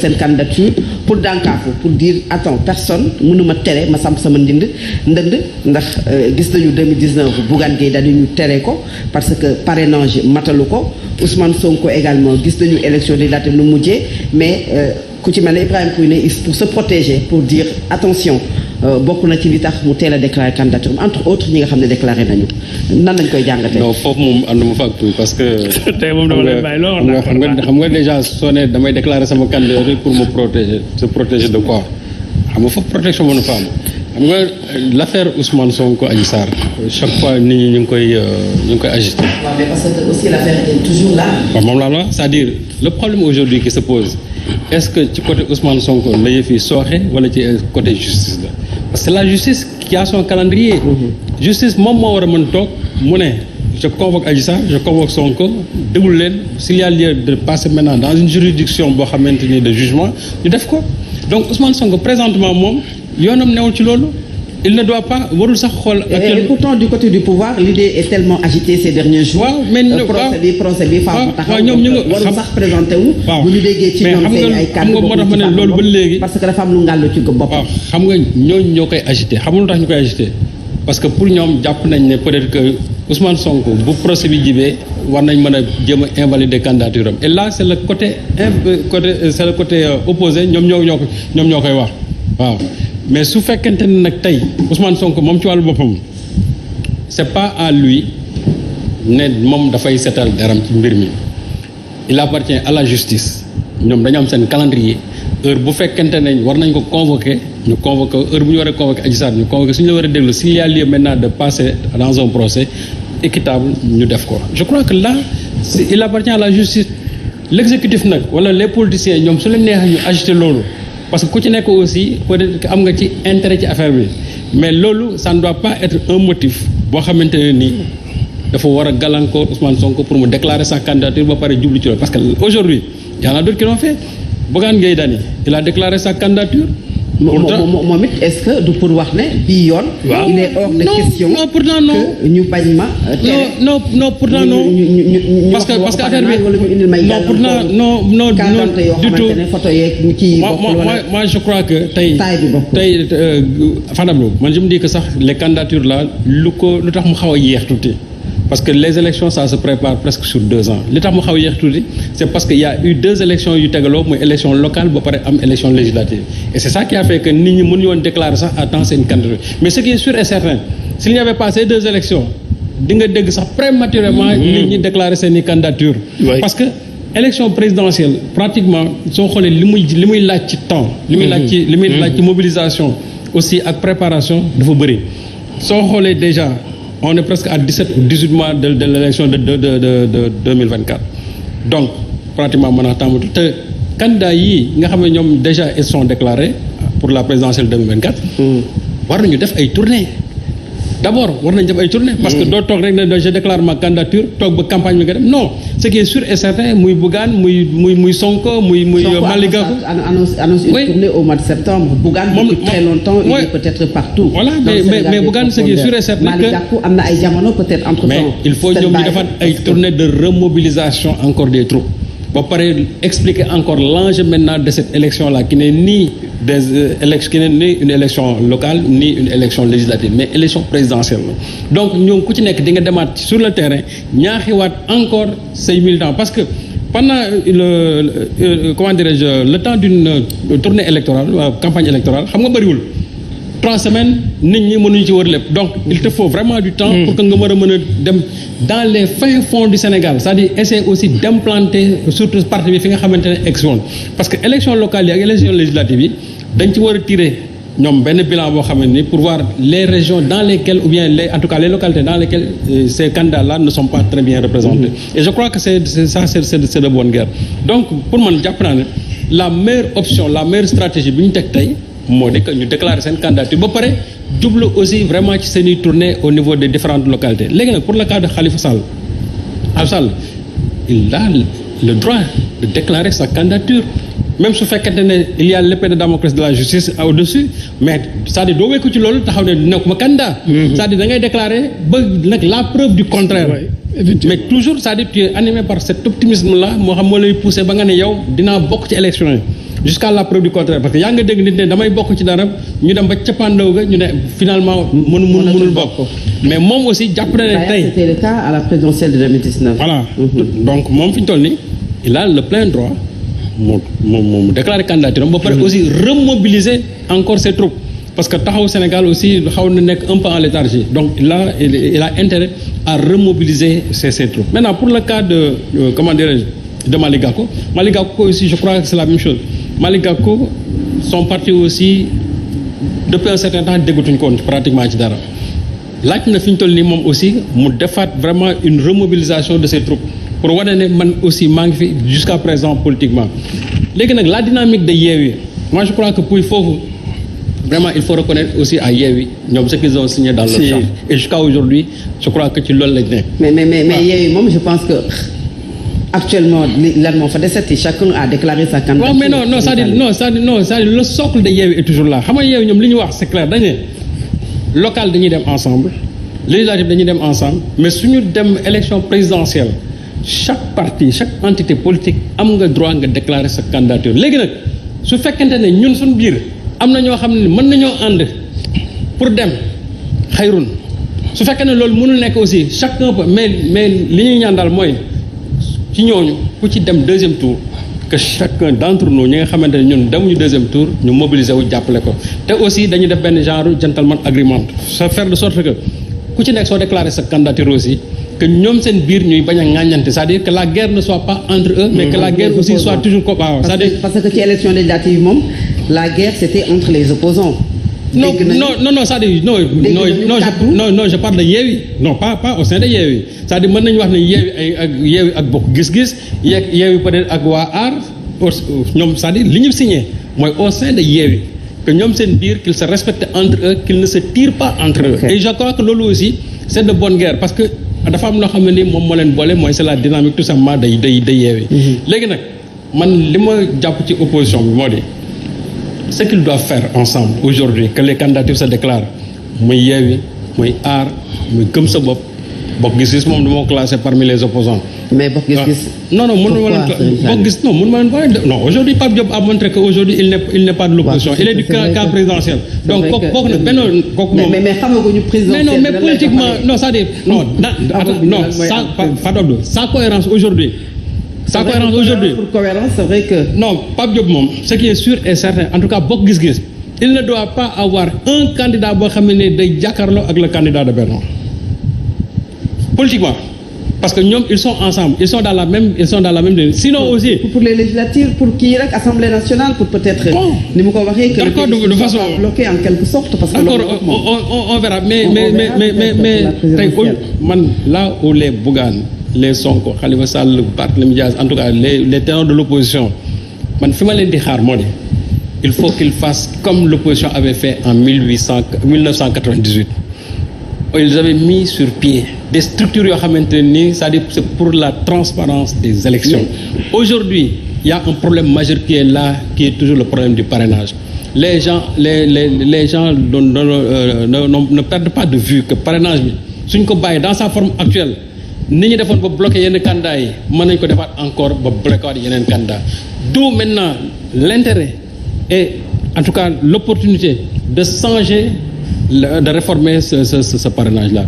seen candidature pour dànkaafu pour dire attends personne mënuma tere ma samp sama ndënd ndax gis nañu 2019 Bougane Gueye Dany ñu tere ko parce que parrainage matalu ko Ousmane Sonko également gis nañu élection législative lu mujjee mais ku ci mel ne Ibrahima Pouye ne pour se protéger pour dire attention bokk na ci li tax mu teel a déclaré candidature entre autres ñi nga xam ne déclaré nañu nan lañ koy jàngatee. non foofu moom ànduma fa ak tuuti parce que. tey moom dama lay bàyyi lool xam nga déjà soo nee damay déclarer sama candidature pour me protéger se protéger de quoi xam nga foofu protection mënu fa am xam nga l'affaire Ousmane Sonko Adji Sarr chaque fois nit ñi ñu ngi koy agité. waaw mais parce que aussi l'affaire est toujours là. waaw moom laa la c'est-à-dire le problème aujourd'hui qui se pose est-ce que ci côté Ousmane Sonko la yëf yi sooxe wala ci côté justice la parce que la justice qui a son calendrier. justice moom moo war a mën toog mu ne je convoque Adji Sarr je convoque Sonko déglu leen s'il y a lieu de passer maintenant dans une juridiction boo xamante ni de jugement ñu def ko donc Ousmane Sonko présentement moom yoonam newul ci loolu il ne doit pas warul sax xool. et pourtant du côté du pouvoir l'idée est tellement agitée ces derniers jours. waaw mais procès bi faaw taxaw ñoom ñu nga warul sax présenté wu. waaw bu ñu déggee ci ñoom seen ay kàddu moo tax ma ne loolu ba léegi. parce que dafa am lu ngàllu ci boppam. waaw xam nga ñooñu ñoo koy agité xam nga lu tax ñu koy agité parce que pour ñoom jàpp nañ ne peut-être que Ousmane Sonko bu procès bi jibee war nañ mën a jéem a invalider candidature am et là c'est le côté opposé ñoom ñoo koy wax waaw. mais su fekkente ne nag tey Ousmane Sonko moom ci wàllu boppam c'est pas à lui ne moom dafay seetal daram ci mbir mi il appartient à la justice ñoom dañu am seen calendrier heure bu fekkente ne war nañ ko convoquer ñu convoquer heure bu ñu war a convoquer Adji Sarr ñu convoquer suñu la war a déglu s'il y a lieu maintenant de passer dans un procès équitable ñu def ko je crois que là il appartient à la justice l'exécutif nag wala les politiciens ñoom su leen neexee ñu agiter loolu parce que ku ci nekk aussi peut-être que am nga ci intérêt ci affaire bi mais loolu ça ne doit pas être un motif boo xamante ne nii dafa war a gàllankoor Ousmane Sonko pour mu déclarer sa candidature ba pare jublu ci loolu parce que aujourd'hui y en a d'autres qui l'ont fait Bougane Gueye Dany il a déclaré sa candidature. moom it est-ce que du pour wax ne bii yoon. waaw il est hors de question. non pourtant non que ñu bañ ma. non pourtant non. parce que affaire bi non pourtant non du tout photo yeeg kii moi je crois que tey Fadam Lo man je me dis que sax les candidatures là lu tax mu xaw a yéex tuuti. parce que les élections ça se prépare presque sur 2 ans li tax mu xaw a yéex tuuti c'est parce que y a eu 2 élections yu tegaloo muy élection locale ba pare am élection législative et c'est ça qui a fait que nit ñi mënuñu woon déclarer sax à temps seen candidature mais ce qui est sûr et certain s'il n'y avait pas ces 2 élections di nga dégg sax prématurément nit ñi déclarer seen i candidature parce que élection présidentielle pratiquement soo xoolee li muy laaj ci temps li muy laaj ci mobilisation aussi ak préparation dafa bëri soo xoolee déjà on est presque à 17 ou 18 mois de l'élection de 2024 donc pratiquement mën a tàmbali te candidats yi nga xam ne ñoom déjà ils sont déclarés pour la présidentielle 2024 war nañu def ay tournées d'abord war nañu def ay tournées parce que doo toog rek ne je déclare ma candidature toog ba campagne bi nga dem non ce qui est sûr et certain muy Bougane muy Sonko muy Malick Gakou annonce une tournée au mois de septembre Bougane depuis très longtemps il est peut-être partout voilà mais Bougane ce qui est sûr et certain Malick Gakou am na ay jamono peut-être entre temps mais il faut ñoom ñu defaat ay tournées de remobilisation encore des troupes ba pare expliquer encore l'enjeu maintenant de cette élection là qui n'est ni une élection locale ni une élection législative mais élection présidentielle donc ñoom ku ci nekk di nga demaat sur le terrain ñaaxiwaat encore say militants parce que pendant comment dirais-je le temps d'une tournée électorale campagne électorale xam nga bëriwul 3 semaines nit ñi mënuñu ci wër lépp donc il te faut vraiment du temps pour que nga war a mën a dem dans les fins fonds du Sénégal c'est-à-dire essayer aussi d'implanter surtout parti bi fi nga xamante ne ex-woon parce que élection locale yi ak élection législative yi dañ ci war a tirer ñoom benn bilan boo xam ne pour voir les régions dans lesquelles ou bien en tout cas les localités dans lesquelles ces candidats-là ne sont pas très bien représentés et je crois que c'est de bonne guerre donc pour man jàpp naa ne la meilleure option la meilleure stratégie bi ñu teg tey moo di que ñu déclarer seen candidature ba pare jublu aussi vraiment ci seeni tournée au niveau des différentes localités léegi nag pour le cas de Khalifa Sall il a le droit de déclarer sa candidature même su fekkente ne il y a l'épée de Damoclès de la justice au-dessus mais c'est-à-dire doo wekku ci loolu taxaw ne nekkuma candidat c'est-à-dire da ngay déclarer ba nag la preuve du contraire mais toujours c'est-à-dire tu es animé par cet optimisme là moo xam moo lay pousser ba nga ne yow dinaa bokk ci élection yi jusqu'à la preuve du contraire parce que yaa nga dégg nit ne damay bokk ci dara ñu dem ba cappaandaw ga ñu ne finalement mënul bokk mais moom aussi jàpp na ne tey c'était le cas à la présidentielle de 2019. voilà donc moom fi ñu toll nii il a le plein droit mu déclarer candidature ba pare aussi remobiliser encore ses troupes parce que taxaw Sénégal aussi xaw na nekk un peu en léthargie donc il a intérêt à remobiliser ses troupes maintenant pour le cas de comment dirais-je de Malick Gakou aussi je crois que c'est la même chose Malick Gakou son parti aussi depuis un certain temps déggatuñ ko woon pratiquement ci dara laaj na fi ñu toll nii moom aussi mu defaat vraiment une remobilisation de ses troupes pour wane ne man aussi maa ngi fi jusqu'à présent politiquement léegi nag la dynamique de Yewwi moi je crois que pour foofu vraiment il faut reconnaître aussi à Yewwi ñoom ce qu'ils ont signé dans leur charte et jusqu'à aujourd'hui je crois que ci loolu lañ ne mais Yewwi moom je pense que actuellement lan moo fa deseti chacun a déclaré sa candidature. mais non c'est-à-dire le socle de Yewwi est toujours là xam nga Yewwi ñoom li ñu wax c'est clair dañ ne local dañuy dem ensemble législative dañuy dem ensemble mais suñu dem élection présidentielle chaque parti chaque entité politique am nga droit nga déclarer sa candidature léegi nag su fekkente ne ñun suñu biir am na ñoo xam ne mën nañoo ànd pour dem xayrun su fekkee ne loolu mënul nekk aussi chacun peut mais li ñuy ñaan daal mooy ci ñooñu ku ci dem deuxième tour que chacun d'entre nous ñi nga xamante ne ñun demuñu deuxième tour ñu mobiliser wu jàppale ko te aussi dañuy def benn genre gentleman agreement ça faire de sorte que ku ci nekk soo déclarer sa candidature aussi que ñoom seen biir ñuy bañ a ŋàññante c'est-à-dire que la guerre ne soit pas entre eux mais que la guerre aussi soit toujours waaw c'est-à-dire parce que ci élection législative moom la guerre c'était entre les opposants. non c'est-à-dire non je parle de Yewwi non pas au sein de Yewwi c'est-à-dire mën nañu wax ne Yewwi ak bokk gis-gis Yewwi peut-être ak waa Aar ñoom c'est-à-dire li ñu signé mooy au sein de Yewwi que ñoom seen biir qu'ils se respectent entre eux qu'ils ne se tirent pas entre eux et je crois que loolu aussi c'est de bonne guerre parce que dafa am loo xam ne ni moom moo leen boole mooy c'est la dynamique tout simplement day Yewwi léegi nag man li ma jàpp ci opposition bi moo di ce qu'ils doivent faire ensemble aujourd'hui que les candidatures se déclarent muy Yewwi muy Aar muy Gëm Sa Bopp Bokk Gis Gis moom du ma classé parmi les opposants mais Bokk Gis Gis non mënu ma leen non aujourd'hui Pape Diop a montré que aujourd'hui il n'est pas de l'opposition il est du cas présidentiel donc kooku nag benn kooku moom mais xamaguñu présidentiel mais politiquement non c'est-à-dire non sa cohérence aujourd'hui pour cohérence c'est vrai que non Pape Diop moom ce qui est sûr et certain en tout cas Bokk Gis Gis il ne doit pas avoir un candidat boo xam ne day jàkkaarloo ak le candidat de Benno politiquement parce que ñoom ils sont ensemble ils sont dans la même sinon aussi pour les législatives pour kii rek Assemblée nationale pour peut-être ni mu ko waxee que d'accord de façon bloqué en quelque sorte parce que on verra mais tey man là où les Bougane les Sonko Khalifa Sall Barthélémy Dias en tout cas les ténors de l'opposition man fi ma leen di xaar moo di il faut qu'ils fassent comme l'opposition avait fait en 1998 ils avaient mis sur pied des structures yoo xamante ne nii c'est-à-dire c'est pour la transparence des élections aujourd'hui il y a un problème majeur qui est là qui est toujours le problème du parrainage les gens ne perdent pas de vue que parrainage bi suñ ko bàyyi dans sa forme actuelle ni ñu defoon ba bloqué yenn candidats yi mën nañ ko defaat encore ba bloqué waat yeneen candidats d'où maintenant l'intérêt et en tout cas l'opportunité de changer de réformer ce parrainage là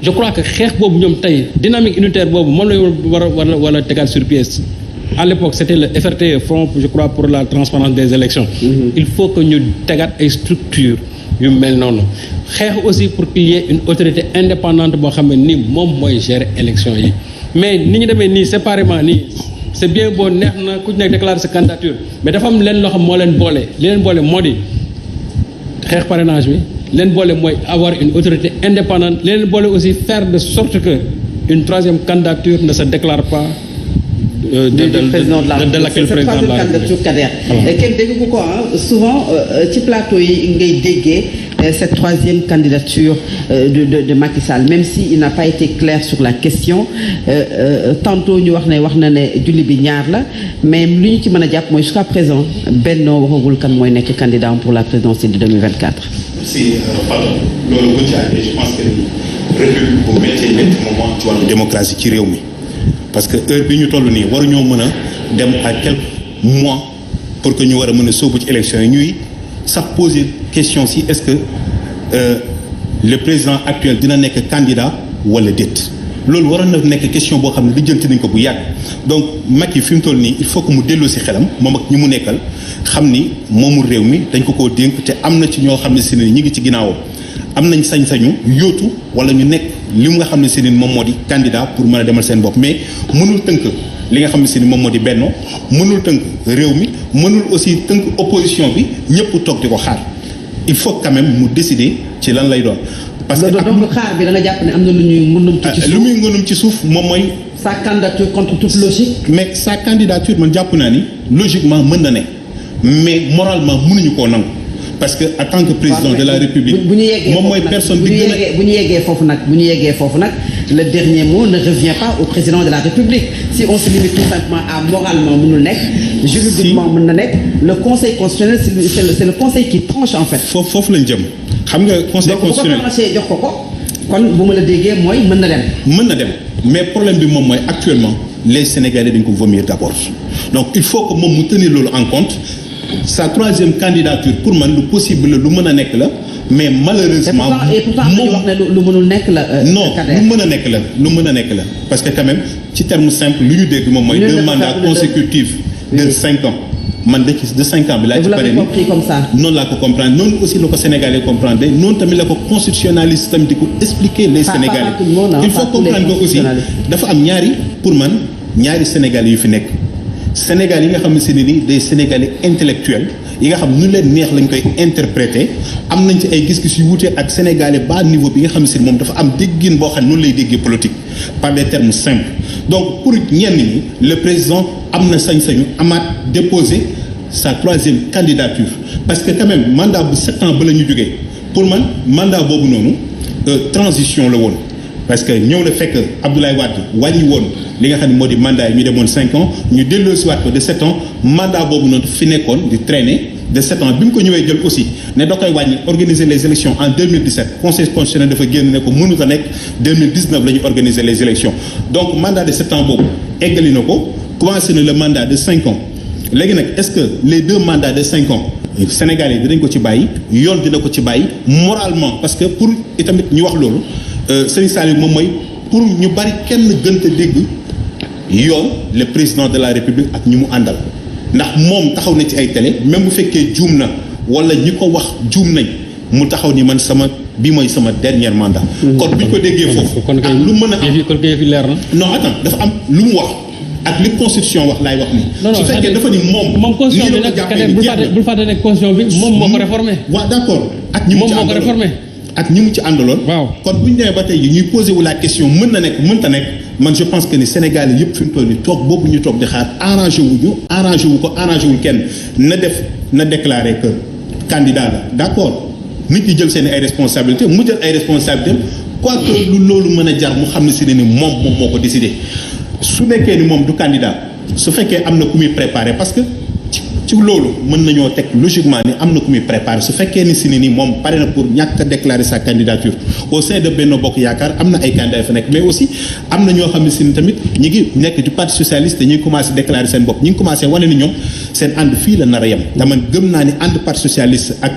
je crois que xeex boobu ñoom tey dynamique unitaire boobu moom la war a tegaat sur pied à l'époque c'était le FRT Front je crois pour la transparence des élections il faut que ñu tegaat ay structures yu mel noonu xeex aussi pour qu'il y ait une autorité indépendante boo xam ne ni moom mooy gérer élection yi mais ni ñu demee nii séparément nii c'est bien beau neex na ku ci nekk déclarer sa candidature mais dafa am leen loo xam moo leen boole li leen boole moo di xeex parrainage bi leen boole mooy avoir une autorité indépendante leen boole aussi faire de sorte que une troisième candidature ne se déclare pas de laquelle président de la candidature Kader kenn dégg ko souvent ci plateau yi ngay déggee cette troisième candidature de Macky Sall même si il n'a pas été clair sur la question tantôt ñu wax na ne julli bi ñaar la mais lu ñu ci mën a jàpp mooy jusqu'à présent Benno waxagul kan mooy nekk candidat pour la présidentielle de 2024. si pardon loolu bu ci àggee je pense que république bu métti moment ci wàllu démocratie ci réew mi parce que heure bi ñu toll nii waruñoo mën a dem à quelques mois pour que ñu war a mën a sóobu ci élection yi ñuy sax poser question si est-ce que le président actuel dina nekk candidat wala déet loolu waroon na nekk question boo xam ne lijjanti nañ ko bu yàgg donc Macky fi mu toll nii il faut que mu delloo si xelam moom ak ñi mu nekkal xam ni moomu réew mi dañ ko koo dénk te am na ci ñoo xam ne si ne ñi ngi ci ginnaawam am nañ sañ-sañu yóotu wala ñu nekk li nga xam ne si ne moom moo di candidat pour mën a demal seen bopp mais mënul tënk li nga xam ne si ni moom moo di Benno mënul tënk réew mi mënul aussi tënk opposition bi ñëpp toog di ko xaar il faut quand même mu décider ci lan lay doon. parce que donc xaar bi da nga jàpp ne am na lu ñuy ngënum ci suuf lu muy ngënum ci suuf moom mooy. sa candidature contre toute logique. mais sa candidature man jàpp naa ni logiquement mën na ne mais moralement mënuñu koo nangu parce que en tant que président de la République. bu ñu yeggee moom mooy personne bi gën a bu ñu yeggee foofu nag le dernier mot ne revient pas au président de la République si on se limite tout simplement à moralement mënul nekk. juridiquement mën na nekk le conseil constitutionnel c'est le conseil qui tranche en fait. foofu lañ jëm xam nga conseil constitutionnel donc bu ko tranché jox ko kon bu ma la déggee mooy mën na dem. mën na dem mais problème bi moom mooy actuellement les Sénégalais dañ ko vomir d'abord donc il faut que moom mu tenir loolu en compte sa troisième candidature pour man lu possible la lu mën a nekk la mais malheureusement. et pourtant dañuy wax ne lu mënul nekk la. non lu mën a nekk la lu mën a nekk la parce que quand même ci terme simple lu ñu dégg moom mooy 2 mandats consécutifs de 5 ans. man de 5 ans bi laa ci pare ni compris comme ça. noonu laa ko comprendre noonu aussi la ko Sénégalais comprendre noonu tamit la ko constitutionnaliste tamit di ko expliquer les Sénégalais il faut comprendre que aussi dafa am pour man ñaari Sénégalais yu fi nekk Sénégal yi nga xam ne si ne ni des Sénégalais intellectuels yi nga xam nu leen neex lañ koy interpréter am nañ ci ay gis-gis yu wuute ak Sénégalais bas niveau bi nga xam ne si moom dafa am déggin boo xam ne noonu lay déggee politique par des termes simples donc pour ñenn ñi le président am na sañ-sañu amaat déposer sa troisième candidature parce que quand même mandat bu 7 ans ba la ñu jógee pour man mandat boobu noonu transition la woon parce que ñëw na fekk Abdoulaye Wade wàññi woon li nga xam ne moo di mandat yi ñu demoon 5 ans ñu delloosiwaat ko de 7 ans mandat boobu noonu fi nekkoon di traîner de 7 ans bi mu ko ñëwee jël aussi ne da koy wàññi organiser les élections en 2017 conseil constitutionnel dafa génn ne ko mënut a nekk 2019 la ñu organiser les élections donc mandat de 7 ans boobu eggali na ko commencé na le mandat de 5 ans léegi nag est-ce que les 2 mandats de 5 ans Sénégalais dinañ ko ci bàyyi yoon dina ko ci bàyyi moralement parce que pour itamit ñu wax loolu Serigne Saliou moom mooy pour ñu bari kenn gënta dégg yoon le président de la République ak ñi mu àndal ndax moom taxaw na ci ay télé même bu fekkee juum na wala ñi ko wax juum nañ mu taxaw ni man bi mooy sama dernier mandat. kon bu ñu ko déggee foofu. ak lu mën a am kon kay fi leer na. non attends dafa am lu mu wax ak li constitution wax laay wax nii. su fekkee dafa ni moom. constitution bi nag bul fàtte ne constitution bi moom moo ko réformé. waaw d'accord ak ñi mu ci àndaloon ak ñi mu ci àndaloon. waaw kon bu ñu demee ba tey ñuy posé wu la question mën na nekk mënta nekk man je pense que ni Sénégal yëpp fi mu toll nii toog boobu ñu toog di xaar arrangé wul kenn na déclaré que candidat la d'accord nit ñi jël seen ay responsabilités mu jël ay responsabilités quoi que lu loolu mën a jar mu xam ne si ne ni moom moo ko décidé su nekkee ni moom du candidat su fekkee am na ku muy préparé parce que ci loolu mën nañoo teg logiquement ni am na ku muy préparé su fekkee ni si ni moom pare na pour ñàkk a déclarer sa candidature au sein de Benno Bokk Yaakaar am na ay candidats fa nekk mais aussi am na ñoo xam ne si ni tamit ñi ngi nekk du parti socialiste te ñuy commencé déclarer seen bopp ñi ngi commencé wane ni ñoom seen ànd fii la nar a yem te man gëm naa ni ànd parti socialiste ak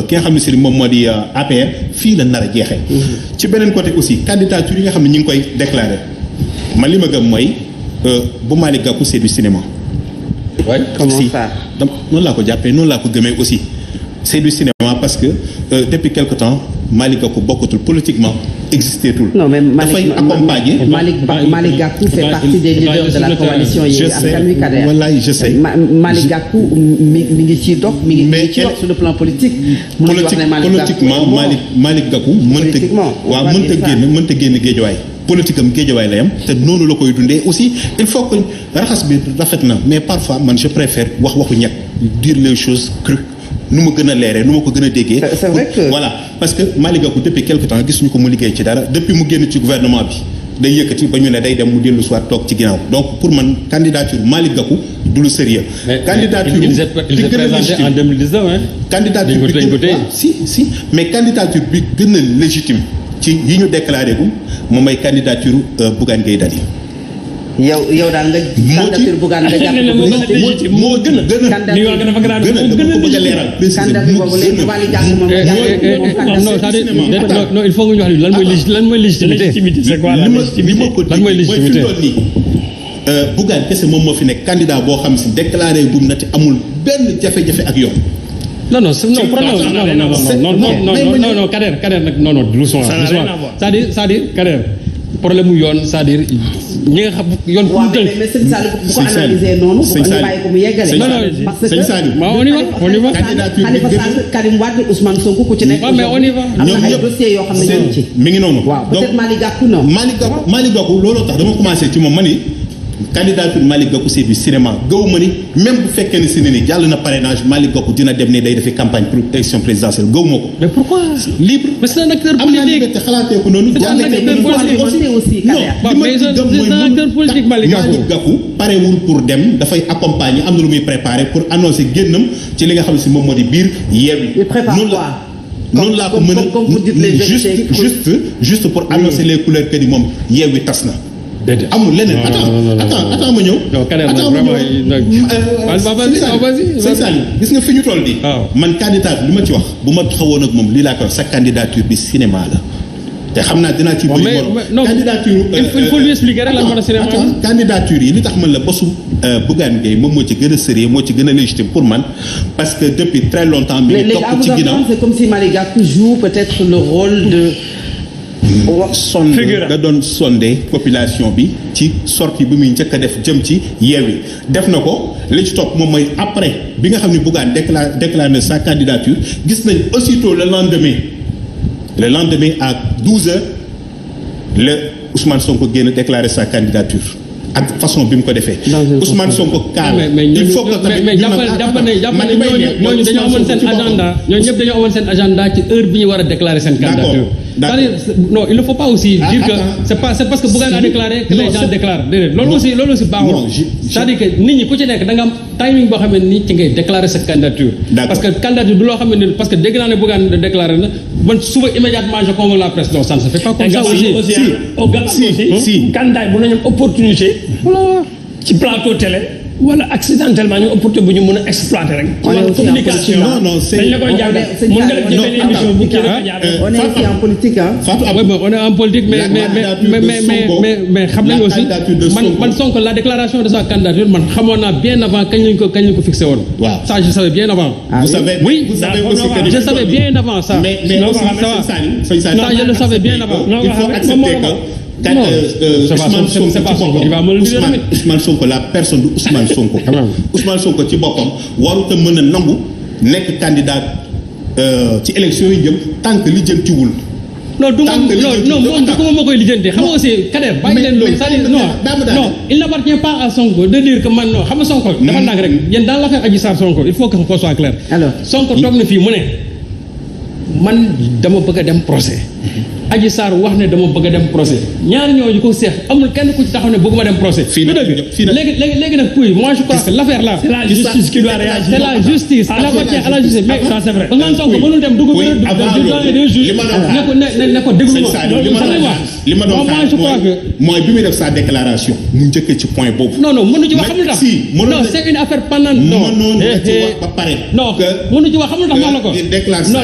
ki nga xam ne si ni moom moo di APR fii la nar a jeexee. ci beneen côté aussi candidature yi nga xam ne ñi ngi koy déclarer man li ma gëm mooy bu Malick Gakou c'est du cinéma. Ouais, comment ça? Donc noonu laa ko jàppee noonu laa ko gëmee aussi c'est du cinéma parce que depuis quelque temps Malick Gakou bokkatul politiquement existé tul. Non mais dafay accompagner. Malick Gakou fait partie des leaders de la coalition Yewwi Askan Wi Kader. Wallaay je sais. Malick Gakou mi ngi ciy dox mi ngi ci dox sur le plan politique. politiquement Malick Gakou mënta génn Guédiawaye. politique am Guédiawaye la yam te noonu la koy dundee aussi il faut que raxas bi rafet na mais parfois man je préfère waxu ñett dire les choses crues nu ma gën a leeree nu ma ko gën a déggee. c'est vrai que voilà parce que Malick Gakou depuis quelque temps gisuñu ko mu liggéey ci dara depuis mu génn ci gouvernement bi day yëkkati ba ñu ne day dem mu dellu soit toog ci ginnaaw donc pour man candidature Malick Gakou du lu sérieux. candidature il s'est présenté en 2019 hein. candidature bi si mais candidature bi gën a légitime ci yi ñu déclaré ko moom mooy candidature Bougane Gueye Dany yow daal nga. candidature Bougane nga jàpp moo gën a li nga wax dafa grave dama ko bëgg a leeral candidature boobu léegi Waly Diack moom non c'est-à-dire non il faut nga ñu wax lan mooy légitimité c'est quoi la légitimité lan mooy légitimité Bougane kese moom moo fi nekk candidat boo xam si déclaré gum na te amul benn jafe-jafe ak yoon. non Kader nag non doucement c'est-à-dire Kader problème mu yoon c'est-à-dire ñi nga xam yoon. waaw mais sëñ Saliou bu ko analysé noonu. bu ko bàyyi ko mu yeggale. parce que sëñ Saliou on y va. Khalifa Sall Karim Wade Ousmane Sonko ku ci nekk. waaw mais on y va. am na ay dossiers yoo xam ne ñoo ci. mi ngi noonu. waaw peut-être Malick Gakou non. Malick Gakou looloo tax dama commencé ci moom ma ni candidature Malick Gakou c'est du cinéma gaw ma ni même bu fekkee ne si ne ni jàll na parrainage Malick Gakou dina dem ne day defi campagne pour élection présidentielle gaw ma ko. mais pourquoi. libre mais c'est un acteur am naa politique. liberté xalaatee ko noonu. c'est un acteur politique Malick Gakou parewul pour dem dafay accompagner am na lu muy préparer pour annoncer génnam ci li nga xam ne si moom moo di biir Yewwi. noonu laa ko mën a juste pour annoncer les couleurs que ni moom Yewwi tas na. amul leneen attends ma ñëw. sëñ Saliou gis nga fi ñu toll nii. man candidat li ma ci wax bu ma taxawoon ak moom lii laa ko wax sa candidature bi cinéma la te xam naa dinaa ci. mais candidature il faut lui expliquer rek lan moo tax cinéma candidature yi li tax man la bosu Bougane Gueye moom moo ci gën a sérieux moo ci gën a légitime pour man parce que depuis très longtemps. mi ngi topp ci ginnaaw c'est comme si Malick Gakou joue peut-être le rôle de. da doon sondé population bi ci sortie bi muy njëkk a def jëm ci Yewwi def na ko li ci topp moom mooy après bi nga xam ne Bougane déclaré sa candidature gis nañ aussitôt le lendemain à 12h le Ousmane Sonko génn déclaré sa candidature ak façon bi mu ko defee. Ousmane Sonko il faut que tamit mais jàpp ne ñooñu dañoo amoon seen agenda ñooñu ñëpp dañoo amoon seen agenda ci heure bi ñu war a déclarer seen candidature. C'est-à-dire non il ne faut pas aussi dire que c'est parce que Bougane a déclaré que les gens déclarent déedéet loolu aussi baaxul. c'est-à-dire que nit ñi ku ci nekk da nga am timing boo xam ne nii ci ngay déclarer sa candidature. parce que candidature du loo xam ne parce que dégg naa ne Bougane déclaré na man suba immédiatement je convoque la presse non ça ne se fait pas comme ça aussi. si candidat yi mën nañu am opportunité. voilà ci plateau télé. wala accidentellement ñu opportunité bu ñu mën a exploiter rek. on est aussi communication dañ la koy jàngal mën nga def ci benn émission bu kii rek on est aussi en politique on est en politique mais xam nañu aussi man Sonko la déclaration de sa candidature man xamoon naa bien avant kañ lañ ko fixé woon. waaw ça je savais bien avant. vous savez aussi que je savais bien avant ça. mais aussi ça je le savais bien avant. il faut accepter que Ousmane Sonko la personne de Ousmane Sonko. Ousmane Sonko ci boppam warut a mën a nangu nekk candidat ci élection yi jëm tant que li jëntiwul. non moom du ko ma koy lijjanti xam nga aussi Kader bàyyi leen loolu c'est-à-dire non il n'appartient pas à Sonko de dire que man non xam nga Sonko dafa nang rek yéen dans l'affaire Adji Sarr Sonko il faut que ça soit clair. alors Sonko toog na fii mu ne man dama bëgg a dem procès. Adji Sarr wax ne dama bëgg a dem procès ñaari ñooñu ko seex amul kenn ku ci taxaw ne bëgguma dem procès. fii nag léegi nag puis moi je crois que l'affaire là. c'est la justice qui doit réagir. c'est la justice elle appartient à la justice mais ça c'est vrai. Ousmane Sonko mënul dem dugg deux juges ne ko déglu li ma doon moi je crois que mooy bi muy def sa déclaration mu njëkkee ci point boobu. non mënu ci wax xamul tax non c'est une affaire pendante non ba pare. non mënu ci wax xamul tax wax la ko non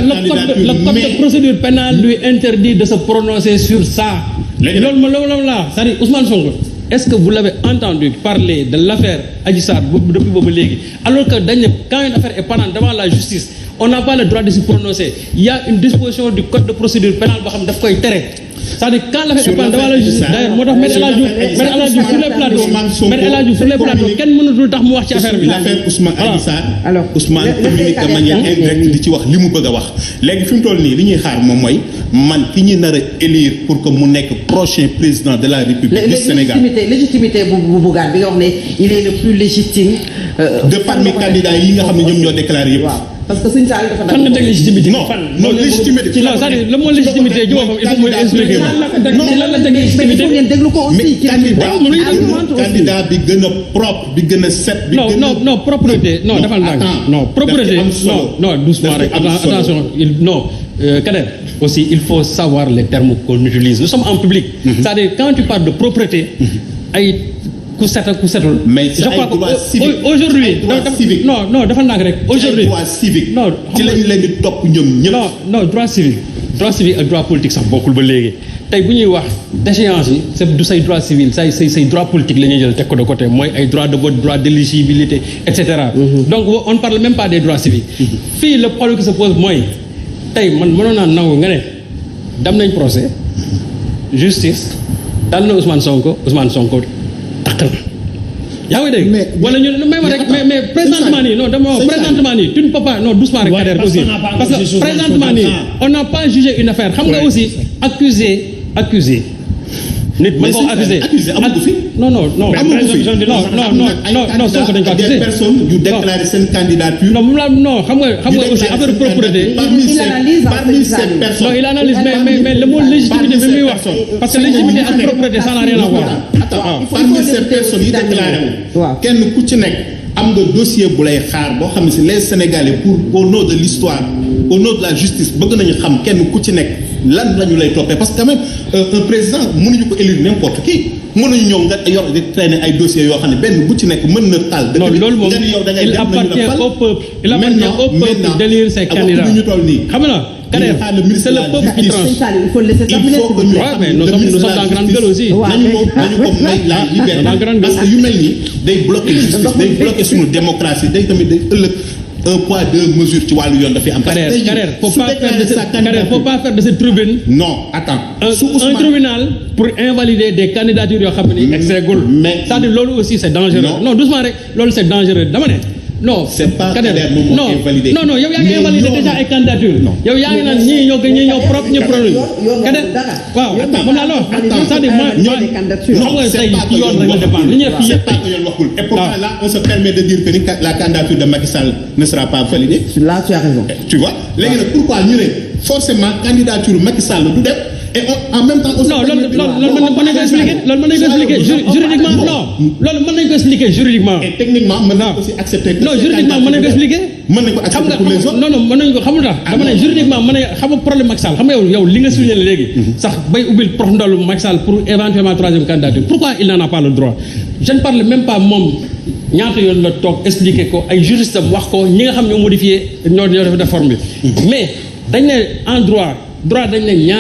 le code de procédure pénale lui interdit de se prononcer sur ça. loolu la c'est-à-dire Ousmane Sonko est-ce que vous l'avez entendu parler de l'affaire Adji Sarr depuis boobu léegi alors que dañ ne quand une affaire est pendante devant la justice on n'a pas le droit de se prononcer il y a une disposition du code de procédure pénale boo xam daf koy tere c'est-à-dire quand l'affaire est pendante devant la justice d'ailleurs moo tax Me El Hadji Diouf sur les plateaux kenn mënatul tax mu wax ci affaire bi. l'affaire Ousmane Adji Sarr Ousmane communique de manière indirecte di ci wax li mu bëgg a wax léegi fi mu toll nii li ñuy xaar moom mooy man ki ñu nar a élire pour que mu nekk prochain président de la République du Sénégal. légitimité bu Bougane bi nga wax ne il est le plus légitime. de parmi candidats yi nga xam ne ñoom ñoo déclaré yëpp. parce que suñu saal dafa fan la teg légitimité. non légitimité. non c'est-à-dire le mot légitimité ji boppam il faut muy expliquer. lan la teg légitimité. mais ngeen déglu ko aussi. candidat bi gën a propre bi gën a set. bi gën a non propreté non defal ndànk non propreté non doucement rek attention non Kader aussi il faut savoir les termes qu'on utilise nous sommes en public. c'est-à-dire quand tu parles de propreté ay ku set ak ku setul. mais je crois que aujourd'hui civique non dafa ndànk rek. aujourd'hui droit civique. non ci lañu leen di topp ñoom ñëpp. non droit civique ak droit politique sax bokkul ba léegi tey bu ñuy wax déchéance yi c'est du say droit civil say droit politique la ñuy jël teg ko de côté mooy ay droit de vote droit d'éligibilité et cetera. donc on ne parle même pas des droits civiques. fii le problème qui se pose mooy tey man mënoon naa nangu nga ne dem nañ procès justice dal na Ousmane Sonko takk na. yaa ngi dégg wala ñu ne mais présentement nii non dama présentement nii tu ne peux pas non doucement rek Kader aussi parce que présentement nii on n'a pas jugé une affaire xam nga aussi accusé nit mën ko accusé amu fi non amu fi non Sonko dañ ko accusé des personnes yu déclaré seen candidature non xam nga aussi affaire propreté parmi ces personnes non il analyse mais le mot légitimité bi muy wax parce que légitimité ak propreté ça n'a rien à voir parmi ces personnes yi déclaré kenn ku ci nekk am nga dossier bu lay xaar boo xam ne si les Sénégalais pour au nom de l'histoire au nom de la justice bëgg nañu xam kenn ku ci nekk lan la ñu lay toppee parce que quand même un président mënuñu ko élire n'importe qui mënuñu ñëw nga yor di traîner ay dossiers yoo xam ne benn bu ci nekk mën na taal. non loolu moom il appartient au peuple d'élire ses candidats ñu toll nii xam nga Kader c'est le peuple qui tranche. Il faut laisser terminer. Ouais, mais nous sommes dans grande gueule aussi. nañu ko may la liberté parce que yu mel nii day bloquer justice day bloquer suñu démocratie day tamit day ëllëg un poids deux mesures ci wàllu yoon dafay am. Kader faut pas faire de cette tribune. non attends. un tribunal pour invalider des candidatures yoo xam ne exeggul. mais c'est-à-dire loolu aussi c'est dangereux. non doucement rek loolu c'est dangereux dama ne. non c'est pas Kader moom moo invalidé. non yow yaa ngi invalidé déjà ay candidature yow yaa ngi naan ñii ñoo propre ñu produit Kader waaw moom laa la wax c'est-à-dire moi xam nga tey ci yoon rek la dépendre li ñu def fii yëpp yoon waxul et pourtant là on se permet de dire que ni la candidature de Macky Sall ne sera pas validée. Là tu as raison. Tu vois léegi nag pourquoi ñu ne forcément candidature Macky Sall du dem et en même temps. non loolu mën nañu ko expliquer juridiquement non loolu mën nañu ko expliquer juridiquement. et techniquement mën nañu aussi accepter. non juridiquement mën nañu ko expliquer. mën nañu ko accepter pour les autres. non mën nañu ko xam nga dama ne juridiquement mën nañu xam nga problème Macky Sall xam nga yow li nga souligné léegi. sax bay ubbil prox ndolu Macky Sall pour éventuellement troisième candidature pourquoi il n'en a pas le droit je ne parle même pas moom ñaata yoon la toog expliquer ko ay juristes am wax ko ñi nga xam ñoo modifié ñoo def réforme bi mais dañ ne en droit dañ ne